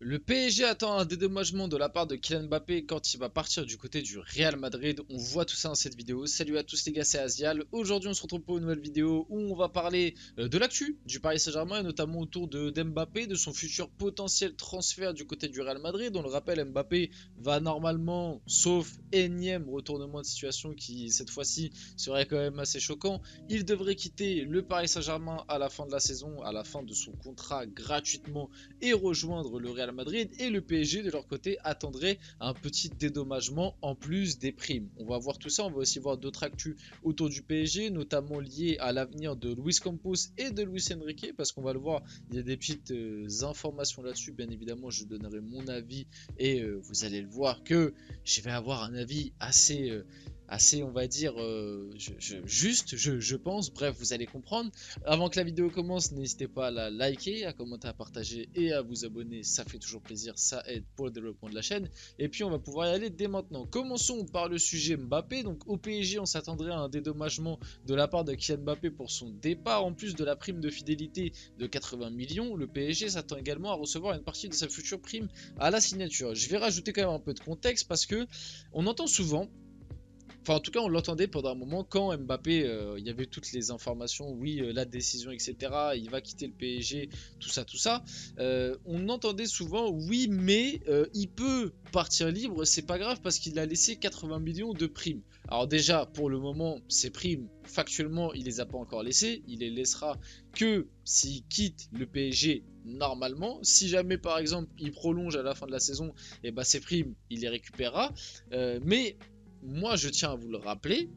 Le PSG attend un dédommagement de la part de Kylian Mbappé quand il va partir du côté du Real Madrid. On voit tout ça dans cette vidéo. Salut à tous les gars, c'est Azial. Aujourd'hui on se retrouve pour une nouvelle vidéo où on va parler de l'actu du Paris Saint-Germain et notamment autour de d'Mbappé, de son futur potentiel transfert du côté du Real Madrid. On le rappelle, Mbappé va normalement, sauf énième retournement de situation qui cette fois-ci serait quand même assez choquant, il devrait quitter le Paris Saint-Germain à la fin de la saison, à la fin de son contrat gratuitement et rejoindre le Real Madrid, et le PSG de leur côté attendrait un petit dédommagement en plus des primes. On va voir tout ça, on va aussi voir d'autres actus autour du PSG, notamment liés à l'avenir de Luis Campos et de Luis Enrique, parce qu'on va le voir, il y a des petites informations là-dessus, bien évidemment je donnerai mon avis et vous allez le voir que je vais avoir un avis assez on va dire juste je pense, bref vous allez comprendre. Avant que la vidéo commence, n'hésitez pas à la liker, à commenter, à partager et à vous abonner, ça fait toujours plaisir, ça aide pour le développement de la chaîne. Et puis on va pouvoir y aller dès maintenant. Commençons par le sujet Mbappé. Donc au PSG on s'attendrait à un dédommagement de la part de Kylian Mbappé pour son départ, en plus de la prime de fidélité de 80 millions. Le PSG s'attend également à recevoir une partie de sa future prime à la signature. Je vais rajouter quand même un peu de contexte parce que on entend souvent, enfin, en tout cas, on l'entendait pendant un moment quand Mbappé, il y avait toutes les informations, oui, la décision, etc. Il va quitter le PSG, tout ça, tout ça. On entendait souvent, oui, mais il peut partir libre, c'est pas grave parce qu'il a laissé 80 millions de primes. Alors déjà, pour le moment, ces primes, factuellement, il les a pas encore laissées. Il les laissera que s'il quitte le PSG normalement. Si jamais, par exemple, il prolonge à la fin de la saison, et ben ces primes, il les récupérera. Mais moi je tiens à vous le rappeler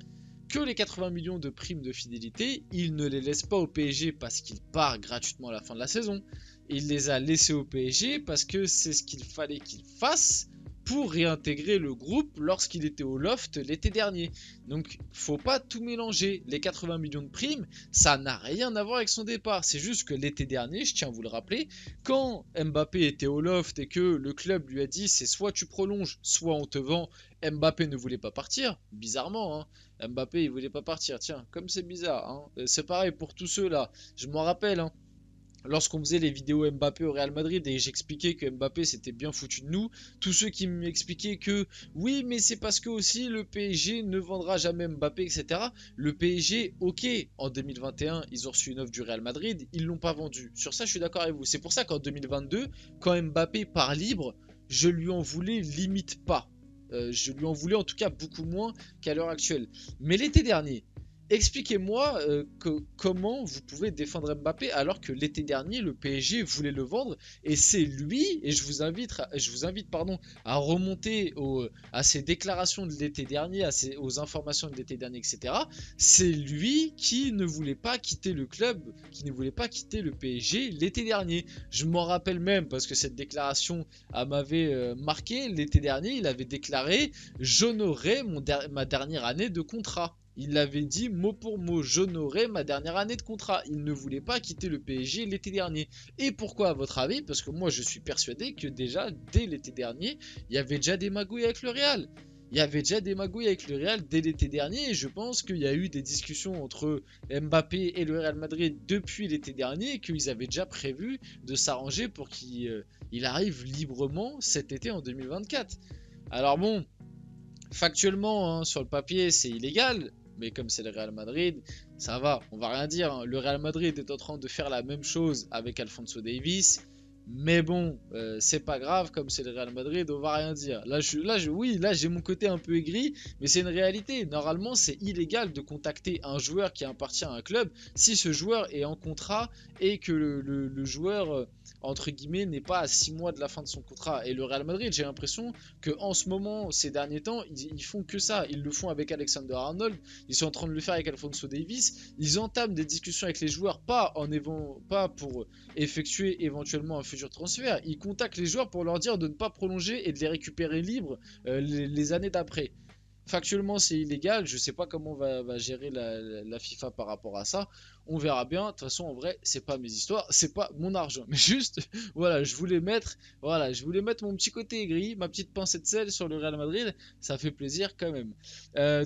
que les 80 millions de primes de fidélité, il ne les laisse pas au PSG parce qu'il part gratuitement à la fin de la saison. Il les a laissés au PSG parce que c'est ce qu'il fallait qu'il fasse pour réintégrer le groupe lorsqu'il était au loft l'été dernier. Donc faut pas tout mélanger. Les 80 millions de primes, ça n'a rien à voir avec son départ. C'est juste que l'été dernier, je tiens à vous le rappeler, quand Mbappé était au loft et que le club lui a dit c'est soit tu prolonges, soit on te vend, Mbappé ne voulait pas partir, bizarrement, hein. Mbappé il voulait pas partir, tiens, comme c'est bizarre, hein. C'est pareil pour tous ceux là, je m'en rappelle, hein. Lorsqu'on faisait les vidéos Mbappé au Real Madrid et j'expliquais que Mbappé s'était bien foutu de nous, tous ceux qui m'expliquaient que oui mais c'est parce que aussi le PSG ne vendra jamais Mbappé, etc. Le PSG, ok, en 2021 ils ont reçu une offre du Real Madrid, ils l'ont pas vendu, sur ça je suis d'accord avec vous. C'est pour ça qu'en 2022 quand Mbappé part libre, je lui en voulais limite pas. Je lui en voulais en tout cas beaucoup moins qu'à l'heure actuelle. Mais l'été dernier, expliquez-moi comment vous pouvez défendre Mbappé alors que l'été dernier le PSG voulait le vendre et c'est lui, et je vous invite pardon, à remonter à ses déclarations de l'été dernier, aux informations de l'été dernier, etc. C'est lui qui ne voulait pas quitter le club, qui ne voulait pas quitter le PSG l'été dernier. Je m'en rappelle même parce que cette déclaration m'avait marqué. L'été dernier, il avait déclaré: j'honorerai ma dernière année de contrat. Il l'avait dit mot pour mot, j'honorerai ma dernière année de contrat. Il ne voulait pas quitter le PSG l'été dernier. Et pourquoi à votre avis? Parce que moi je suis persuadé que déjà dès l'été dernier, il y avait déjà des magouilles avec le Real. Il y avait déjà des magouilles avec le Real dès l'été dernier et je pense qu'il y a eu des discussions entre Mbappé et le Real Madrid depuis l'été dernier et qu'ils avaient déjà prévu de s'arranger pour qu'il arrive librement cet été en 2024. Alors bon, factuellement, hein, sur le papier, c'est illégal, mais comme c'est le Real Madrid, ça va, on va rien dire, hein. Le Real Madrid est en train de faire la même chose avec Alphonso Davies, mais bon, c'est pas grave, comme c'est le Real Madrid, on va rien dire. Oui, là j'ai mon côté un peu aigri, mais c'est une réalité. Normalement, c'est illégal de contacter un joueur qui appartient à un club si ce joueur est en contrat et que le joueur, entre guillemets, n'est pas à 6 mois de la fin de son contrat. Et le Real Madrid, j'ai l'impression que en ce moment, ces derniers temps, ils font que ça. Ils le font avec Alexander Arnold, ils sont en train de le faire avec Alphonso Davies. Ils entament des discussions avec les joueurs, pas pour effectuer éventuellement un futur transfert. Ils contactent les joueurs pour leur dire de ne pas prolonger et de les récupérer libres les années d'après. Factuellement, c'est illégal. Je sais pas comment va gérer la FIFA par rapport à ça. On verra bien. De toute façon, en vrai, c'est pas mes histoires, c'est pas mon argent. Mais juste, voilà, je voulais mettre mon petit côté aigri, ma petite pincée de sel sur le Real Madrid. Ça fait plaisir quand même.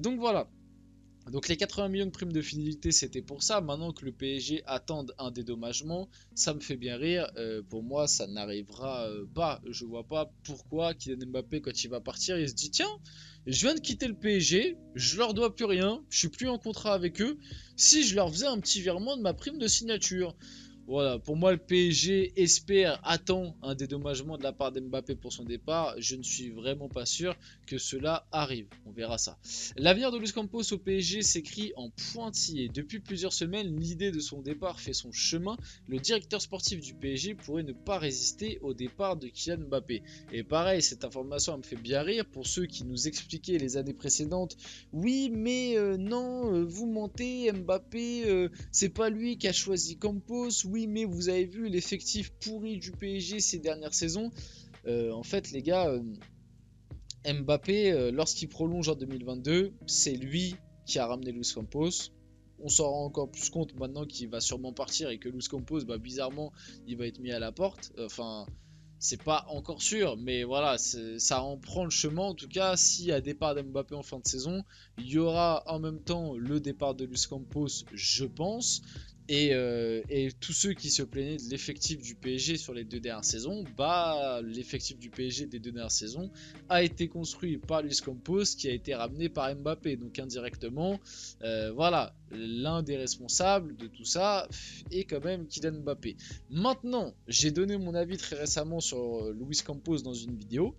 Donc voilà. Donc les 80 millions de primes de fidélité, c'était pour ça. Maintenant que le PSG attende un dédommagement, ça me fait bien rire. Pour moi, ça n'arrivera pas. Je vois pas pourquoi Kylian Mbappé, quand il va partir, il se dit tiens, je viens de quitter le PSG, je leur dois plus rien, je suis plus en contrat avec eux. Si je leur faisais un petit virement de ma prime de signature. Voilà, pour moi, le PSG espère, attend un dédommagement de la part d'Mbappé pour son départ. Je ne suis vraiment pas sûr que cela arrive. On verra ça. L'avenir de Luis Campos au PSG s'écrit en pointillé. Depuis plusieurs semaines, l'idée de son départ fait son chemin. Le directeur sportif du PSG pourrait ne pas résister au départ de Kylian Mbappé. Et pareil, cette information me fait bien rire pour ceux qui nous expliquaient les années précédentes. Oui, mais non, vous mentez, Mbappé, c'est pas lui qui a choisi Campos. Oui, mais vous avez vu l'effectif pourri du PSG ces dernières saisons. En fait, les gars, Mbappé, lorsqu'il prolonge en 2022, c'est lui qui a ramené Luis Campos. On s'en rend encore plus compte maintenant qu'il va sûrement partir et que Luis Campos, bah, bizarrement, il va être mis à la porte. Enfin, c'est pas encore sûr, mais voilà, ça en prend le chemin. En tout cas, s'il y a départ d'Mbappé en fin de saison, il y aura en même temps le départ de Luis Campos, je pense. Et tous ceux qui se plaignaient de l'effectif du PSG sur les 2 dernières saisons, bah l'effectif du PSG des 2 dernières saisons a été construit par Luis Campos qui a été ramené par Mbappé. Donc indirectement, voilà, l'un des responsables de tout ça est quand même Kylian Mbappé. Maintenant, j'ai donné mon avis très récemment sur Luis Campos dans une vidéo.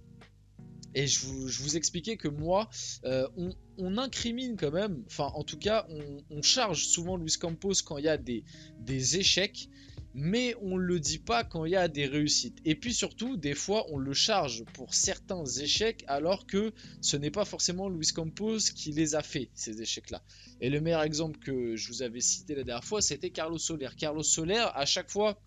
Et je vous expliquais que moi, on incrimine quand même, enfin en tout cas, on charge souvent Luis Campos quand il y a des échecs, mais on ne le dit pas quand il y a des réussites. Et puis surtout, des fois, on le charge pour certains échecs, alors que ce n'est pas forcément Luis Campos qui les a fait, ces échecs-là. Et le meilleur exemple que je vous avais cité la dernière fois, c'était Carlos Soler. Carlos Soler, à chaque fois,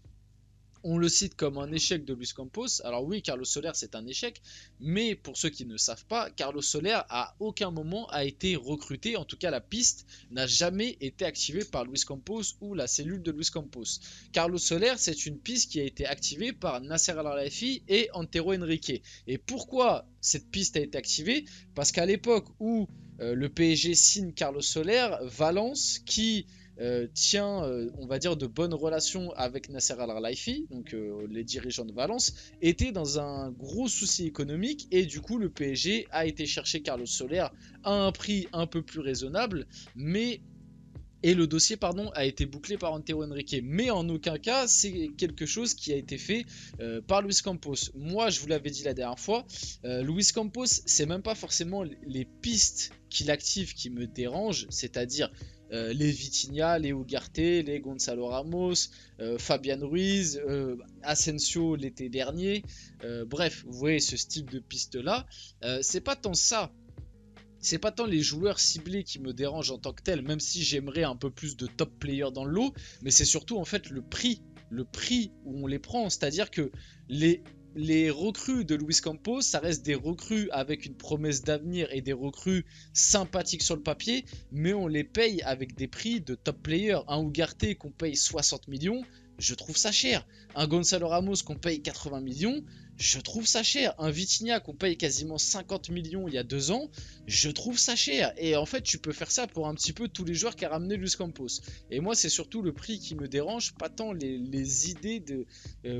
on le cite comme un échec de Luis Campos. Alors oui, Carlos Soler c'est un échec, mais pour ceux qui ne savent pas, Carlos Soler à aucun moment a été recruté, en tout cas la piste n'a jamais été activée par Luis Campos ou la cellule de Luis Campos. Carlos Soler c'est une piste qui a été activée par Nasser Al-Khelaifi et Antero Henrique. Et pourquoi cette piste a été activée? Parce qu'à l'époque où le PSG signe Carlos Soler, Valence qui tient, on va dire, de bonnes relations avec Nasser Al-Khelaifi, donc les dirigeants de Valence, étaient dans un gros souci économique et du coup le PSG a été chercher Carlos Soler à un prix un peu plus raisonnable, mais et le dossier a été bouclé par Antero Henrique. Mais en aucun cas, c'est quelque chose qui a été fait par Luis Campos. Moi, je vous l'avais dit la dernière fois, Luis Campos, c'est même pas forcément les pistes qu'il active qui me dérangent, c'est-à-dire les Vitinha, les Ugarte, les Gonzalo Ramos, Fabian Ruiz, Asensio l'été dernier. Bref, vous voyez ce style de piste-là. C'est pas tant ça. C'est pas tant les joueurs ciblés qui me dérangent en tant que tel, même si j'aimerais un peu plus de top players dans le lot, mais c'est surtout en fait le prix où on les prend, c'est-à-dire que les recrues de Luis Campos, ça reste des recrues avec une promesse d'avenir et des recrues sympathiques sur le papier, mais on les paye avec des prix de top players. Un Ugarte qu'on paye 60 millions, je trouve ça cher. Un Gonzalo Ramos qu'on paye 80 millions, je trouve ça cher. Un Vitinha qu'on paye quasiment 50 millions il y a 2 ans, je trouve ça cher. Et en fait, tu peux faire ça pour un petit peu tous les joueurs qu'a ramené Luis Campos. Et moi, c'est surtout le prix qui me dérange, pas tant les idées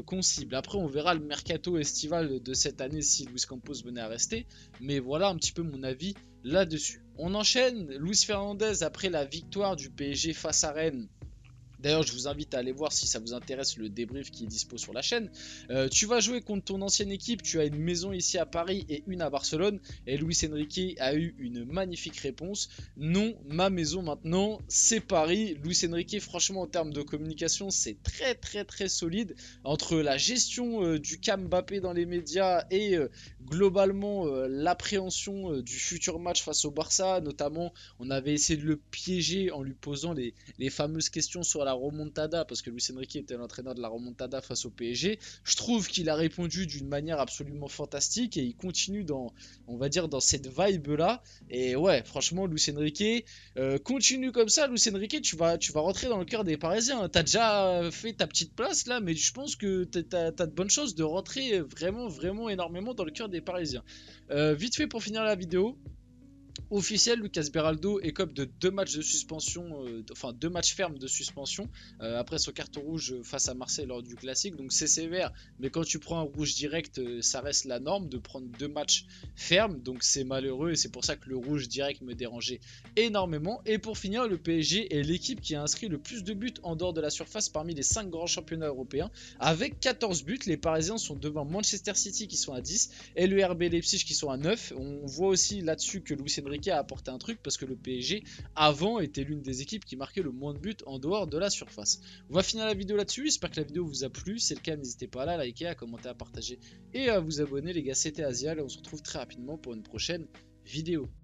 qu'on cible. Après, on verra le mercato estival de cette année si Luis Campos venait à rester. Mais voilà un petit peu mon avis là-dessus. On enchaîne. Luis Fernandez, après la victoire du PSG face à Rennes. D'ailleurs, je vous invite à aller voir si ça vous intéresse le débrief qui est dispo sur la chaîne. Tu vas jouer contre ton ancienne équipe, tu as une maison ici à Paris et une à Barcelone. Et Luis Enrique a eu une magnifique réponse. Non, ma maison maintenant, c'est Paris. Luis Enrique, franchement, en termes de communication, c'est très très très solide. Entre la gestion du cas Mbappé dans les médias et globalement l'appréhension du futur match face au Barça, notamment, on avait essayé de le piéger en lui posant les fameuses questions sur la remontada, parce que Luis Enrique était l'entraîneur de la remontada face au PSG. Je trouve qu'il a répondu d'une manière absolument fantastique et il continue dans, on va dire, dans cette vibe là. Et ouais, franchement, Luis Enrique, continue comme ça. Luis Enrique, tu vas rentrer dans le cœur des Parisiens. T'as déjà fait ta petite place là, mais je pense que t'as de bonnes chances de rentrer vraiment énormément dans le cœur des Parisiens. Vite fait pour finir la vidéo. Officiel, Lucas Beraldo écope de 2 matchs de suspension, enfin 2 matchs fermes de suspension après son carton rouge face à Marseille lors du classique. Donc c'est sévère, mais quand tu prends un rouge direct, ça reste la norme de prendre 2 matchs fermes. Donc c'est malheureux et c'est pour ça que le rouge direct me dérangeait énormément. Et pour finir, le PSG est l'équipe qui a inscrit le plus de buts en dehors de la surface parmi les 5 grands championnats européens avec 14 buts. Les Parisiens sont devant Manchester City qui sont à 10 et le RB Leipzig qui sont à 9. On voit aussi là-dessus que Luis Enrique a apporté un truc parce que le PSG avant était l'une des équipes qui marquait le moins de buts en dehors de la surface. On va finir la vidéo là-dessus, j'espère que la vidéo vous a plu, si c'est le cas n'hésitez pas à la liker, à commenter, à partager et à vous abonner les gars, c'était Asial et on se retrouve très rapidement pour une prochaine vidéo.